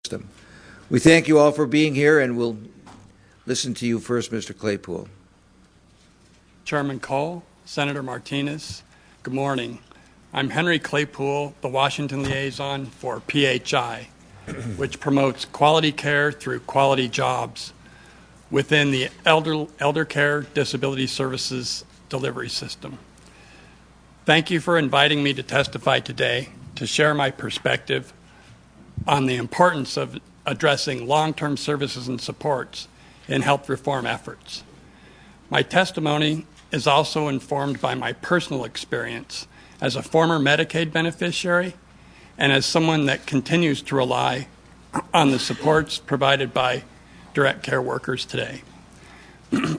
system. We thank you all for being here, and we'll listen to you first, Mr. Claypool. Chairman Cole, Senator Martinez, good morning. I'm Henry Claypool, the Washington liaison for PHI, which promotes quality care through quality jobs within the elder care disability services delivery system. Thank you for inviting me to testify today to share my perspective on the importance of addressing long-term services and supports in health reform efforts. My testimony is also informed by my personal experience as a former Medicaid beneficiary and as someone that continues to rely on the supports provided by direct care workers today.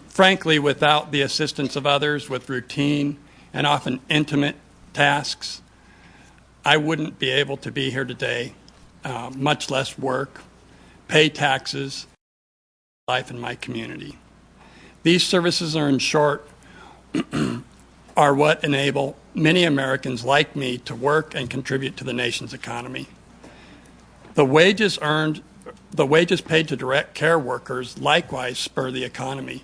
Frankly, without the assistance of others with routine and often intimate tasks, I wouldn't be able to be here today, much less work, pay taxes, life in my community. These services are, in short, are what enable many Americans like me to work and contribute to the nation's economy. The wages paid to direct care workers likewise spur the economy.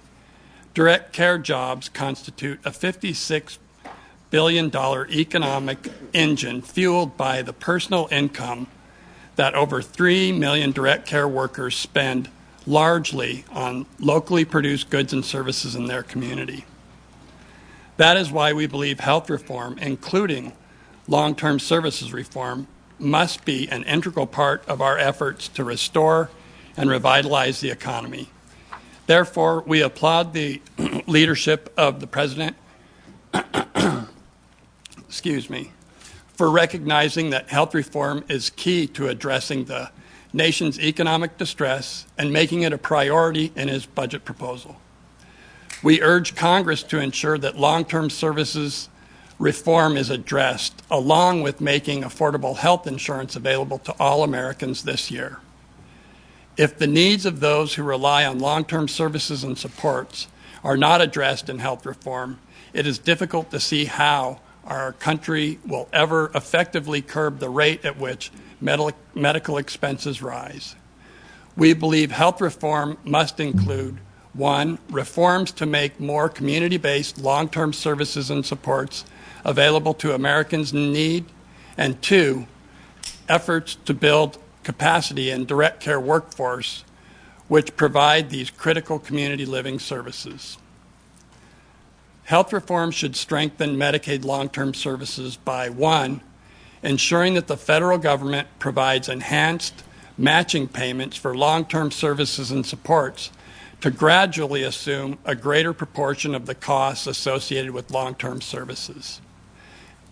Direct care jobs constitute a $56 billion economic engine fueled by the personal income that over 3 million direct care workers spend largely on locally produced goods and services in their community. That is why we believe health reform, including long-term services reform, must be an integral part of our efforts to restore and revitalize the economy. Therefore, we applaud the leadership of the President for recognizing that health reform is key to addressing the nation's economic distress and making it a priority in his budget proposal. We urge Congress to ensure that long-term services reform is addressed, along with making affordable health insurance available to all Americans this year. If the needs of those who rely on long-term services and supports are not addressed in health reform, it is difficult to see how our country will ever effectively curb the rate at which medical expenses rise. We believe health reform must include 1, reforms to make more community-based long-term services and supports available to Americans in need, and 2, efforts to build capacity in direct care workforce which provide these critical community living services. Health reform should strengthen Medicaid long-term services by 1, ensuring that the federal government provides enhanced matching payments for long-term services and supports to gradually assume a greater proportion of the costs associated with long-term services.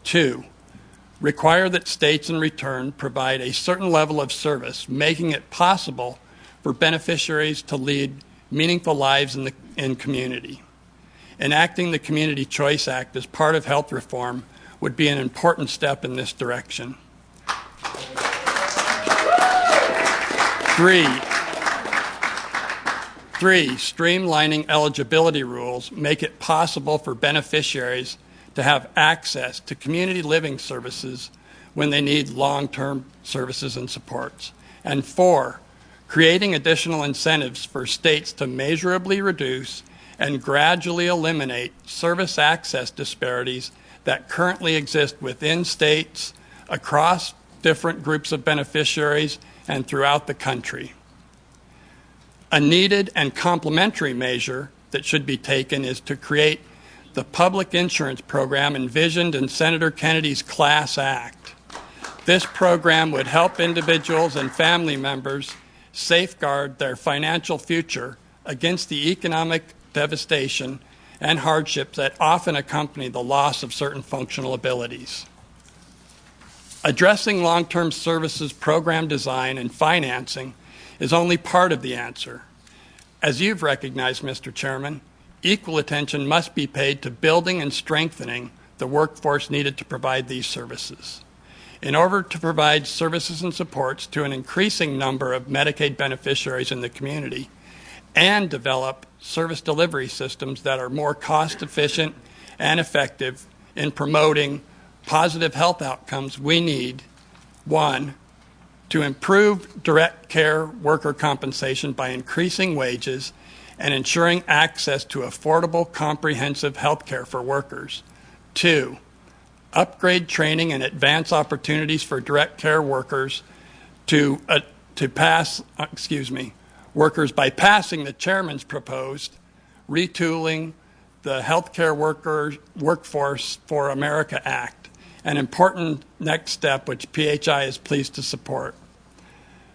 2, require that states in return provide a certain level of service, making it possible for beneficiaries to lead meaningful lives in community. Enacting the Community Choice Act as part of health reform would be an important step in this direction. 3, streamlining eligibility rules make it possible for beneficiaries to have access to community living services when they need long-term services and supports. And 4, creating additional incentives for states to measurably reduce and gradually eliminate service access disparities that currently exist within states, across different groups of beneficiaries, and throughout the country. A needed and complementary measure that should be taken is to create the public insurance program envisioned in Senator Kennedy's Class Act. This program would help individuals and family members safeguard their financial future against the economic devastation and hardships that often accompany the loss of certain functional abilities. Addressing long-term services program design and financing is only part of the answer. As you've recognized, Mr. Chairman, equal attention must be paid to building and strengthening the workforce needed to provide these services. In order to provide services and supports to an increasing number of Medicaid beneficiaries in the community and develop service delivery systems that are more cost-efficient and effective in promoting positive health outcomes, we need, 1, to improve direct care worker compensation by increasing wages and ensuring access to affordable, comprehensive health care for workers. 2, upgrade training and advance opportunities for direct care workers workers by passing the chairman's proposed retooling the Healthcare Workforce for America Act, an important next step which PHI is pleased to support.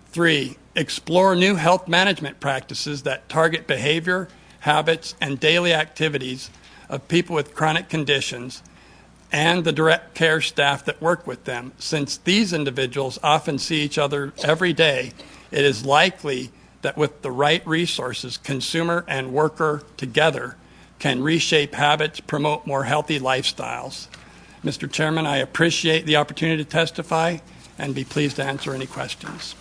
3, explore new health management practices that target behavior, habits, and daily activities of people with chronic conditions and the direct care staff that work with them. Since these individuals often see each other every day, it is likely that with the right resources, consumer and worker together can reshape habits, promote more healthy lifestyles. Mr. Chairman, I appreciate the opportunity to testify and be pleased to answer any questions.